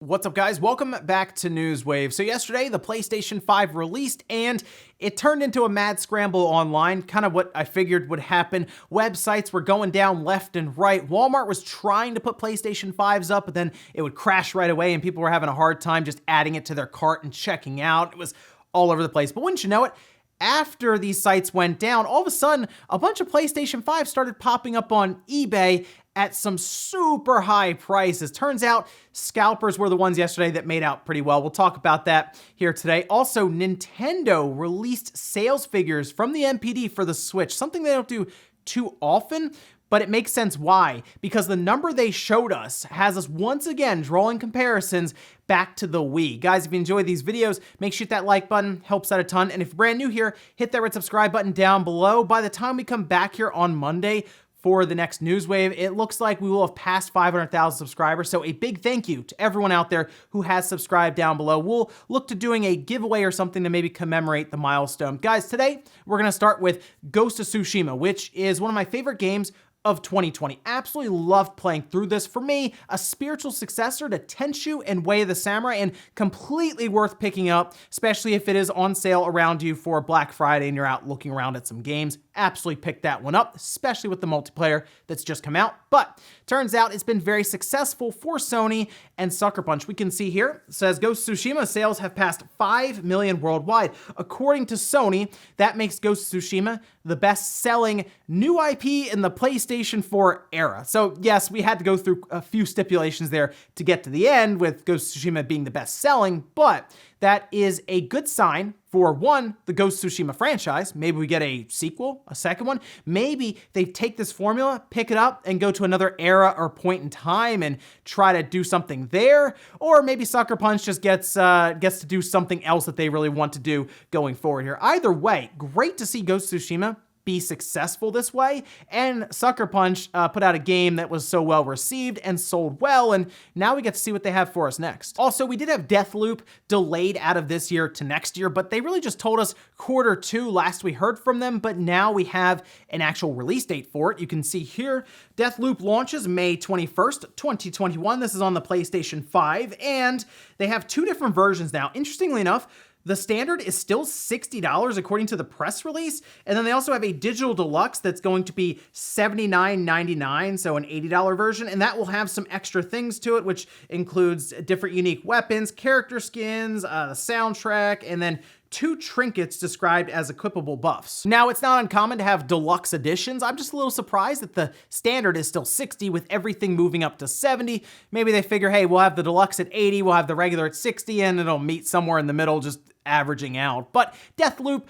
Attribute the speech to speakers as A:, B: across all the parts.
A: What's up, guys? Welcome back to Newswave. So yesterday, the PlayStation 5 released, and it turned into a mad scramble online, kind of what I figured would happen. Websites were going down left and right. Walmart was trying to put PlayStation 5s up, but then it would crash right away, and people were having a hard time just adding it to their cart and checking out. It was all over the place. But wouldn't you know it, after these sites went down, all of a sudden, a bunch of PlayStation 5 started popping up on eBay at some super high prices. Turns out scalpers were the ones yesterday that made out pretty well. We'll talk about that here today. Also, Nintendo released sales figures from the NPD for the Switch, something they don't do too often, but it makes sense why, because the number they showed us has us once again drawing comparisons back to the Wii. Guys, if you enjoy these videos, make sure you hit that like button, helps out a ton. And if you're brand new here, hit that red subscribe button down below. By the time we come back here on Monday for the next Newswave, it looks like we will have passed 500,000 subscribers. So a big thank you to everyone out there who has subscribed down below. We'll look to doing a giveaway or something to maybe commemorate the milestone. Guys, today we're gonna start with Ghost of Tsushima, which is one of my favorite games of 2020. Absolutely loved playing through this. For me, a spiritual successor to Tenchu and Way of the Samurai, and completely worth picking up, especially if it is on sale around you for Black Friday and you're out looking around at some games. Absolutely pick that one up, especially with the multiplayer that's just come out. But turns out it's been very successful for Sony and Sucker Punch. We can see here, it says Ghost of Tsushima sales have passed 5 million worldwide. According to Sony, that makes Ghost of Tsushima the best-selling new IP in the PlayStation 4 era. So yes, we had to go through a few stipulations there to get to the end, with Ghost of Tsushima being the best-selling, but that is a good sign for, one, the Ghost of Tsushima franchise. Maybe we get a sequel, a second one. Maybe they take this formula, pick it up, and go to another era or point in time and try to do something there. Or maybe Sucker Punch just gets to do something else that they really want to do going forward here. Either way, great to see Ghost of Tsushima be successful this way, and Sucker Punch put out a game that was so well received and sold well, and now we get to see what they have for us next. Also, we did have Deathloop delayed out of this year to next year, but they really just told us Q2 last we heard from them, but now we have an actual release date for it. You can see here, Deathloop launches May 21st, 2021. This is on the PlayStation 5, and they have two different versions now. Interestingly enough, the standard is still $60 according to the press release, and then they also have a digital deluxe that's going to be $79.99, so an $80 version, and that will have some extra things to it, which includes different unique weapons, character skins, the soundtrack, and then 2 trinkets described as equipable buffs. Now, it's not uncommon to have deluxe editions. I'm just a little surprised that the standard is still 60 with everything moving up to 70. Maybe they figure, hey, we'll have the deluxe at 80, we'll have the regular at 60, and it'll meet somewhere in the middle, just averaging out. But Deathloop,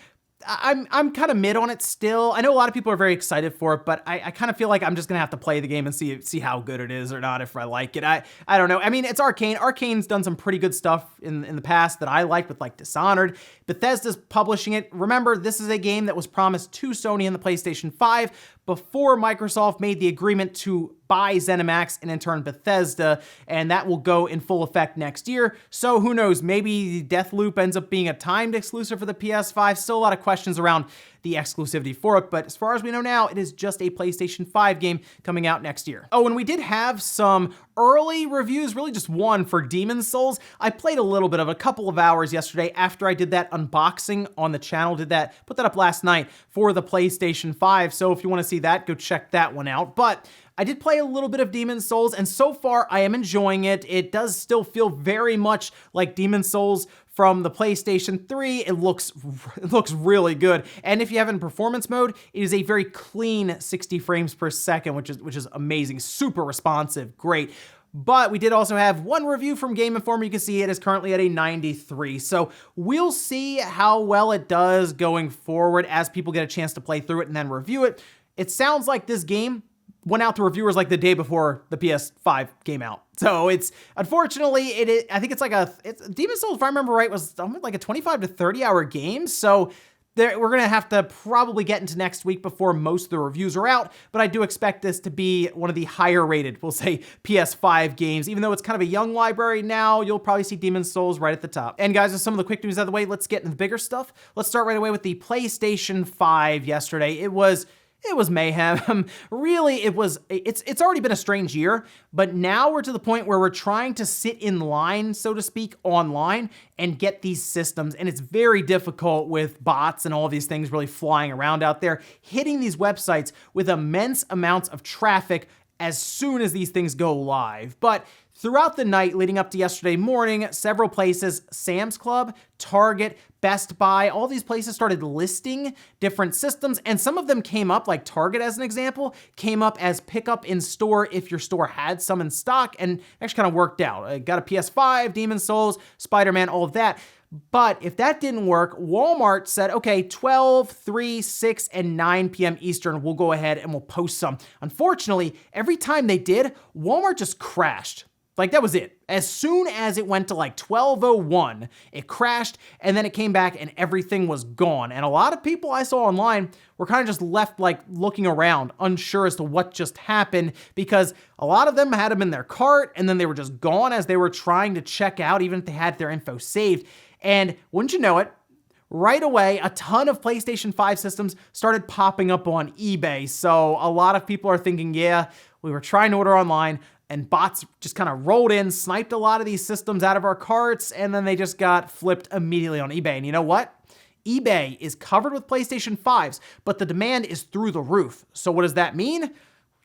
A: I'm kind of mid on it still. I know a lot of people are very excited for it, but I kind of feel like I'm just gonna have to play the game and see how good it is or not, if I like it. I don't know. I mean, it's Arcane. Arcane's done some pretty good stuff in the past that I liked with, like, Dishonored. Bethesda's publishing it. Remember, this is a game that was promised to Sony and the PlayStation 5 before Microsoft made the agreement to buy ZeniMax and in turn Bethesda, and that will go in full effect next year. So who knows, maybe Deathloop ends up being a timed exclusive for the PS5. Still a lot of questions around the exclusivity for it, but as far as we know now, it is just a PlayStation 5 game coming out next year. Oh, and we did have some early reviews, really just one for Demon's Souls. I played a little bit of a couple of hours yesterday after I did that unboxing on the channel, put that up last night for the PlayStation 5. So if you want to see that, go check that one out. But I did play a little bit of Demon's Souls, and so far I am enjoying it. It does still feel very much like Demon's Souls from the PlayStation 3. It looks really good. And if you have it in performance mode, it is a very clean 60 frames per second, which is amazing, super responsive, great. But we did also have one review from Game Informer. You can see it is currently at a 93. So we'll see how well it does going forward as people get a chance to play through it and then review it. It sounds like this game went out to reviewers like the day before the PS5 came out. So it's, unfortunately, I think it's like Demon's Souls, if I remember right, was like a 25 to 30 hour game. So we're gonna have to probably get into next week before most of the reviews are out, but I do expect this to be one of the higher rated, we'll say, PS5 games. Even though it's kind of a young library now, you'll probably see Demon's Souls right at the top. And guys, with some of the quick news out of the way, let's get into the bigger stuff. Let's start right away with the PlayStation 5 yesterday. It was It was mayhem. Really, it's already been a strange year, but now we're to the point where we're trying to sit in line, so to speak, online and get these systems. And it's very difficult with bots and all these things really flying around out there, hitting these websites with immense amounts of traffic as soon as these things go live. But throughout the night leading up to yesterday morning, several places, Sam's Club, Target, Best Buy, all these places started listing different systems, and some of them came up, like Target as an example, came up as pickup in store if your store had some in stock, and actually kind of worked out. I got a PS5, Demon's Souls, Spider-Man, all of that. But if that didn't work, Walmart said, okay, 12, 3, 6, and 9 p.m. Eastern, we'll go ahead and we'll post some. Unfortunately, every time they did, Walmart just crashed. Like, that was it. As soon as it went to like 12:01, it crashed, and then it came back and everything was gone. And a lot of people I saw online were kind of just left like looking around, unsure as to what just happened, because a lot of them had them in their cart and then they were just gone as they were trying to check out, even if they had their info saved. And wouldn't you know it, right away, a ton of PlayStation 5 systems started popping up on eBay. So a lot of people are thinking, yeah, we were trying to order online, and bots just kind of rolled in, sniped a lot of these systems out of our carts, and then they just got flipped immediately on eBay. And you know what? eBay is covered with PlayStation 5s, but the demand is through the roof. So what does that mean?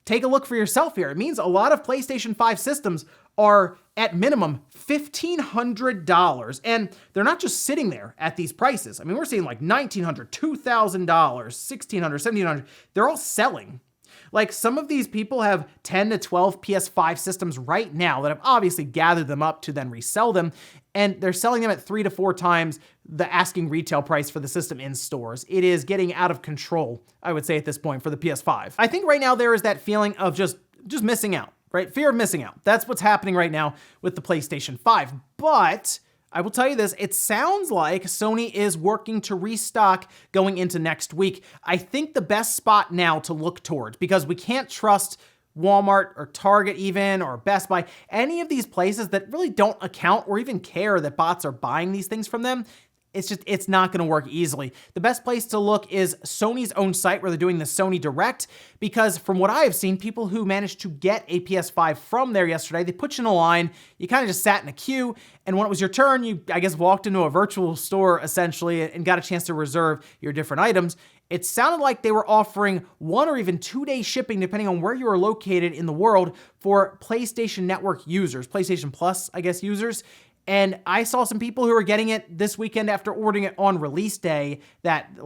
A: Take a look for yourself here. It means a lot of PlayStation 5 systems are at minimum $1,500, and they're not just sitting there at these prices. I mean, we're seeing like $1,900, $2,000, $1,600, $1,700. They're all selling. Like, some of these people have 10 to 12 PS5 systems right now that have obviously gathered them up to then resell them, and they're selling them at 3 to 4 times the asking retail price for the system in stores. It is getting out of control, I would say, at this point for the PS5. I think right now there is that feeling of just missing out, right? Fear of missing out. That's what's happening right now with the PlayStation 5. But I will tell you this, it sounds like Sony is working to restock going into next week. I think the best spot now to look towards, because we can't trust Walmart or Target even, or Best Buy, any of these places that really don't account or even care that bots are buying these things from them. It's not gonna work easily. The best place to look is Sony's own site where they're doing the Sony Direct, because from what I have seen, people who managed to get a PS5 from there yesterday, they put you in a line, you kind of just sat in a queue, and when it was your turn, you, I guess, walked into a virtual store essentially and got a chance to reserve your different items. It sounded like they were offering 1 or even 2-day shipping, depending on where you are located in the world, for PlayStation Network users, PlayStation Plus, I guess, users. And I saw some people who were getting it this weekend after ordering it on release day that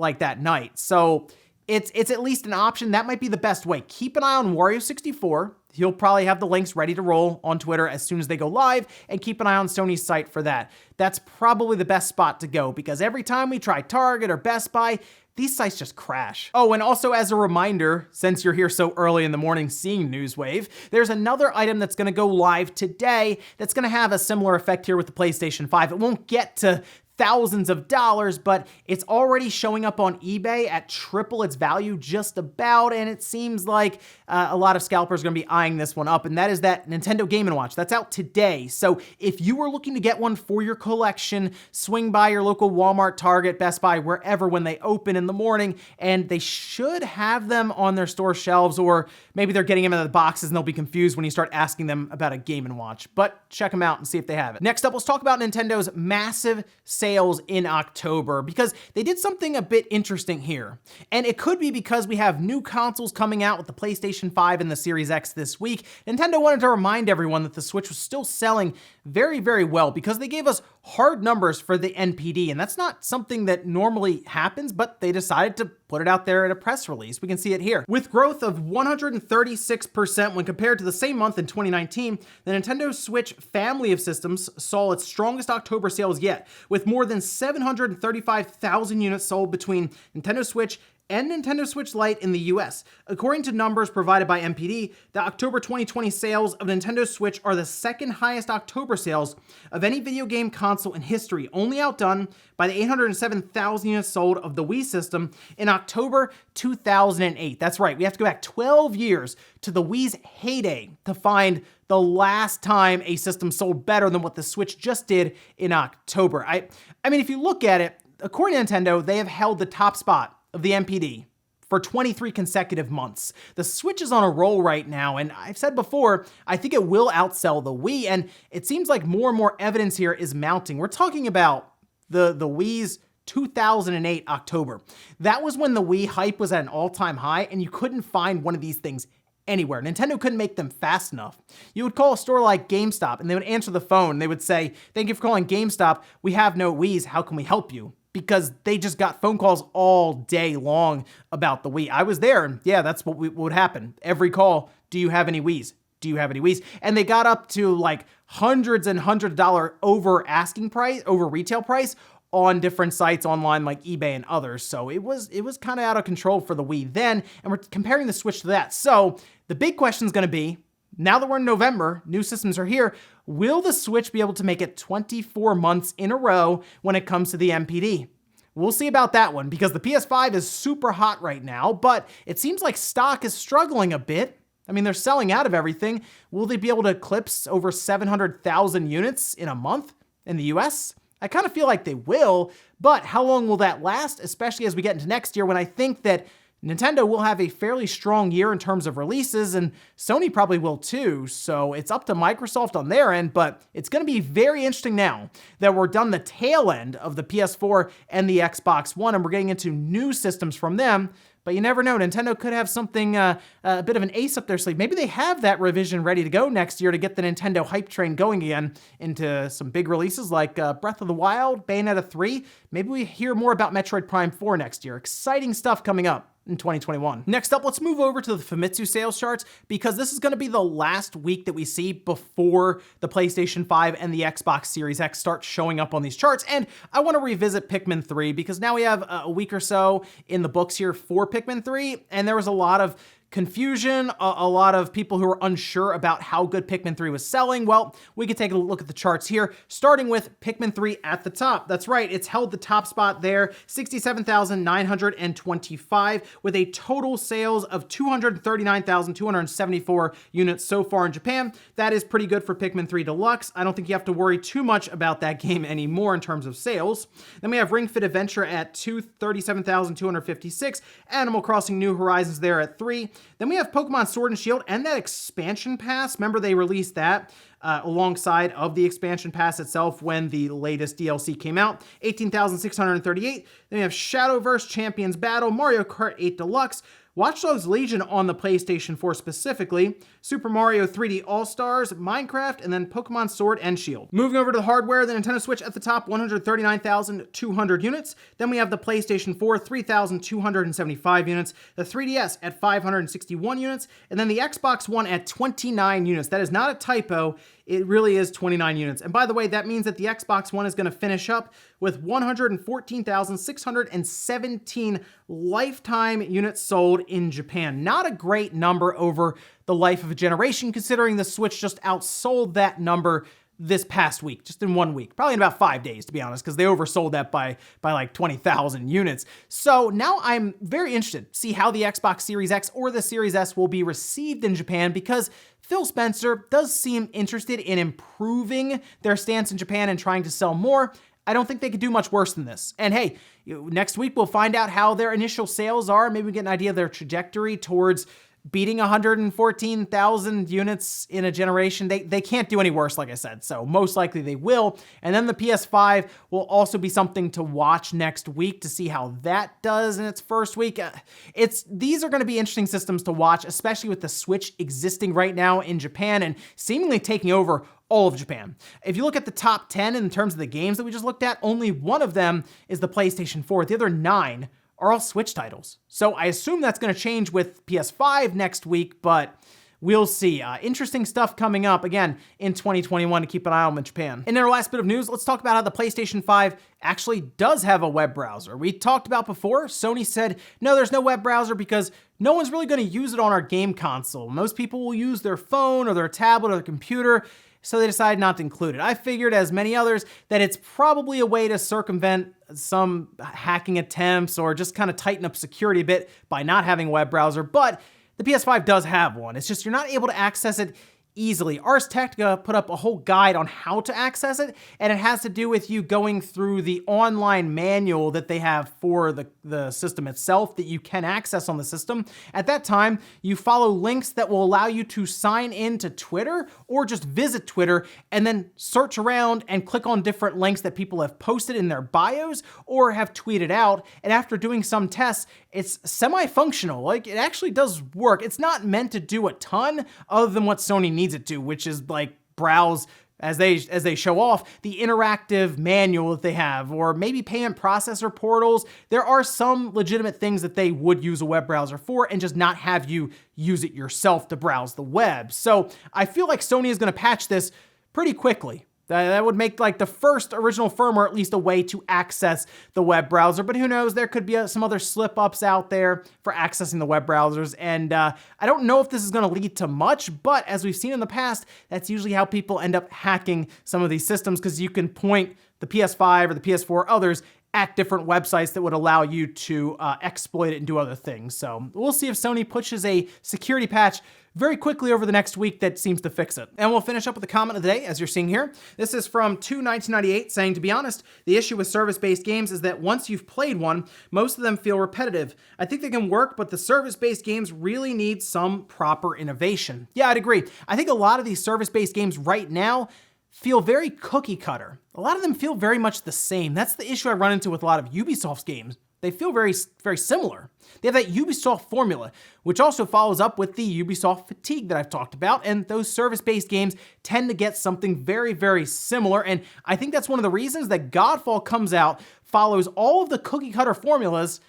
A: night. So it's at least an option. That might be the best way. Keep an eye on Wario64. He'll probably have the links ready to roll on Twitter as soon as they go live, and keep an eye on Sony's site for that. That's probably the best spot to go, because every time we try Target or Best Buy, these sites just crash. Oh, and also as a reminder, since you're here so early in the morning seeing Newswave, there's another item that's gonna go live today that's gonna have a similar effect here with the PlayStation 5. It won't get to thousands of dollars, but it's already showing up on eBay at triple its value just about, and it seems like a lot of scalpers are gonna be eyeing this one up, and that is that Nintendo Game & Watch. That's out today. So if you were looking to get one for your collection, swing by your local Walmart, Target, Best Buy, wherever when they open in the morning, and they should have them on their store shelves, or maybe they're getting them in the boxes and they'll be confused when you start asking them about a Game & Watch, but check them out and see if they have it. Next up, let's talk about Nintendo's massive sales in October, because they did something a bit interesting here. And it could be because we have new consoles coming out with the PlayStation 5 and the Series X this week. Nintendo wanted to remind everyone that the Switch was still selling very, very well, because they gave us hard numbers for the NPD, and that's not something that normally happens, but they decided to put it out there in a press release. We can see it here. With growth of 136% when compared to the same month in 2019, the Nintendo Switch family of systems saw its strongest October sales yet, with more than 735,000 units sold between Nintendo Switch and Nintendo Switch Lite in the US. According to numbers provided by NPD, the October 2020 sales of Nintendo Switch are the second highest October sales of any video game console in history, only outdone by the 807,000 units sold of the Wii system in October 2008. That's right, we have to go back 12 years to the Wii's heyday to find the last time a system sold better than what the Switch just did in October. I mean, if you look at it, according to Nintendo, they have held the top spot of the NPD for 23 consecutive months. The Switch is on a roll right now, and I've said before, I think it will outsell the Wii, and it seems like more and more evidence here is mounting. We're talking about the Wii's 2008 October. That was when the Wii hype was at an all-time high, and you couldn't find one of these things anywhere. Nintendo couldn't make them fast enough. You would call a store like GameStop, and they would answer the phone. They would say, "Thank you for calling GameStop. We have no Wiis. How can we help you?" Because they just got phone calls all day long about the Wii. I was there, and yeah, that's what would happen. Every call, "Do you have any Wiis? Do you have any Wiis?" And they got up to like hundreds and hundreds of dollars over asking price, over retail price on different sites online like eBay and others. So it was kind of out of control for the Wii then, and we're comparing the Switch to that. So the big question is going to be, now that we're in November, new systems are here, will the Switch be able to make it 24 months in a row when it comes to the NPD? We'll see about that one, because the PS5 is super hot right now, but it seems like stock is struggling a bit. I mean, they're selling out of everything. Will they be able to eclipse over 700,000 units in a month in the US? I kind of feel like they will, but how long will that last, especially as we get into next year, when I think that Nintendo will have a fairly strong year in terms of releases, and Sony probably will too, so it's up to Microsoft on their end, but it's going to be very interesting now that we're done the tail end of the PS4 and the Xbox One, and we're getting into new systems from them. But you never know, Nintendo could have something, a bit of an ace up their sleeve. Maybe they have that revision ready to go next year to get the Nintendo hype train going again into some big releases like Breath of the Wild, Bayonetta 3. Maybe we hear more about Metroid Prime 4 next year. Exciting stuff coming up in 2021. Next up, let's move over to the Famitsu Sales charts, because this is going to be the last week that we see before the PlayStation 5 and the Xbox Series X start showing up on these charts. And I want to revisit Pikmin 3, because now we have a week or so in the books here for Pikmin 3, and there was a lot of confusion, a lot of people who were unsure about how good Pikmin 3 was selling. Well, we could take a look at the charts here, starting with Pikmin 3 at the top. That's right, it's held the top spot there, 67,925, with a total sales of 239,274 units so far in Japan. That is pretty good for Pikmin 3 Deluxe. I don't think you have to worry too much about that game anymore in terms of sales. Then we have Ring Fit Adventure at 237,256, Animal Crossing New Horizons there at 3. Then we have Pokemon Sword and Shield and that expansion pass. Remember, they released that alongside of the expansion pass itself when the latest DLC came out. 18,638. Then we have Shadowverse Champions Battle, Mario Kart 8 Deluxe, Watch Dogs Legion on the PlayStation 4 specifically, Super Mario 3D All-Stars, Minecraft, and then Pokemon Sword and Shield. Moving over to the hardware, the Nintendo Switch at the top, 139,200 units. Then we have the PlayStation 4, 3,275 units, the 3DS at 561 units, and then the Xbox One at 29 units. That is not a typo. It really is 29 units. And by the way, that means that the Xbox One is going to finish up with 114,617 lifetime units sold in Japan. Not a great number over the life of a generation, considering the Switch just outsold that number this past week, just in 1 week, probably in about 5 days, to be honest, because they oversold that by like 20,000 units. So now I'm very interested to see how the Xbox Series X or the Series S will be received in Japan, because Phil Spencer does seem interested in improving their stance in Japan and trying to sell more. I don't think they could do much worse than this. And hey, next week we'll find out how their initial sales are. Maybe we get an idea of their trajectory towards beating 114,000 units in a generation. They can't do any worse, like I said, so most likely they will. And then the PS5 will also be something to watch next week to see how that does in its first week. These are going to be interesting systems to watch, especially with the Switch existing right now in Japan and seemingly taking over all of Japan. If you look at the top 10 in terms of the games that we just looked at, only one of them is the PlayStation 4. The other 9 are all Switch titles. So I assume that's going to change with PS5 next week, but we'll see. Interesting stuff coming up, again, in 2021 to keep an eye on in Japan. And in our last bit of news, let's talk about how the PlayStation 5 actually does have a web browser. We talked about before, Sony said, no, there's no web browser because no one's really going to use it on our game console. Most people will use their phone or their tablet or their computer, so they decided not to include it. I figured, as many others, that it's probably a way to circumvent some hacking attempts or just kind of tighten up security a bit by not having a web browser, but the PS5 does have one. It's just you're not able to access it easily. Ars Technica put up a whole guide on how to access it, and it has to do with you going through the online manual that they have for the system itself that you can access on the system. At that time, you follow links that will allow you to sign in to Twitter or just visit Twitter and then search around and click on different links that people have posted in their bios or have tweeted out. And after doing some tests, it's semi-functional. Like, it actually does work. It's not meant to do a ton other than what Sony needs it to, which is like browse as they show off the interactive manual that they have, or maybe payment processor portals. There are some legitimate things that they would use a web browser for and just not have you use it yourself to browse the web. So I feel like Sony is going to patch this pretty quickly. That would make like the first original firmware at least a way to access the web browser, but who knows, there could be some other slip-ups out there for accessing the web browsers, and I don't know if this is going to lead to much, but as we've seen in the past, that's usually how people end up hacking some of these systems, because you can point the PS5 or the PS4 or others at different websites that would allow you to exploit it and do other things. So we'll see if Sony pushes a security patch very quickly over the next week that seems to fix it. And we'll finish up with the comment of the day, as you're seeing here. This is from 1998 saying, to be honest, the issue with service-based games is that once you've played one, most of them feel repetitive. I think they can work, but the service-based games really need some proper innovation. Yeah, I'd agree. I think a lot of these service-based games right now feel very cookie cutter. A lot of them feel very much the same. That's the issue I run into with a lot of Ubisoft's games. They feel very, very similar. They have that Ubisoft formula, which also follows up with the Ubisoft fatigue that I've talked about, and those service-based games tend to get something very, very similar, and I think that's one of the reasons that Godfall comes out, follows all of the cookie-cutter formulas,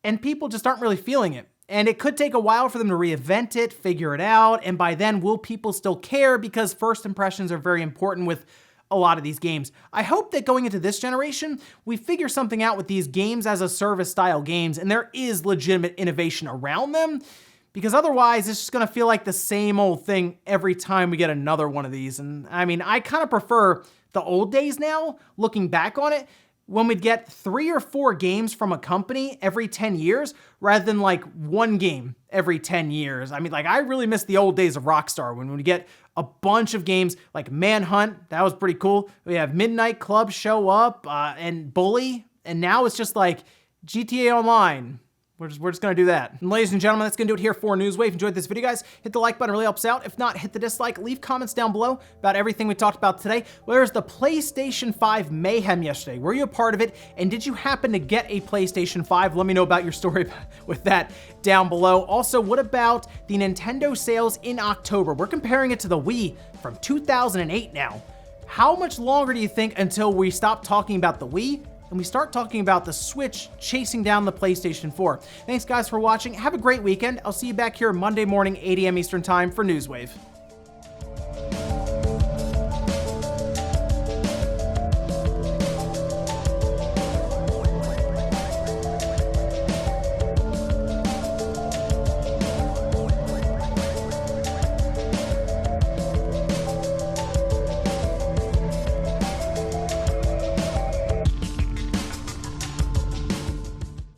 A: and people just aren't really feeling it. And it could take a while for them to reinvent it, figure it out, and by then, will people still care? Because first impressions are very important with a lot of these games. I hope that going into this generation, we figure something out with these games as a service style games, and there is legitimate innovation around them, because otherwise it's just gonna feel like the same old thing every time we get another one of these. And I mean, I kind of prefer the old days now, looking back on it, when we'd get 3 or 4 games from a company every 10 years, rather than like one game every 10 years. I mean, like, I really miss the old days of Rockstar when we get a bunch of games like Manhunt. That was pretty cool. We have Midnight Club show up and Bully. And now it's just like GTA Online. We're just gonna do that. And ladies and gentlemen, that's gonna do it here for Newswave. Enjoyed this video, guys. Hit the like button, really helps out. If not, hit the dislike. Leave comments down below about everything we talked about today. Where's the PlayStation 5 mayhem yesterday? Were you a part of it? And did you happen to get a PlayStation 5? Let me know about your story with that down below. Also, what about the Nintendo sales in October? We're comparing it to the Wii from 2008 now. How much longer do you think until we stop talking about the Wii and we start talking about the Switch chasing down the PlayStation 4? Thanks, guys, for watching. Have a great weekend. I'll see you back here Monday morning, 8 a.m. Eastern Time for Newswave.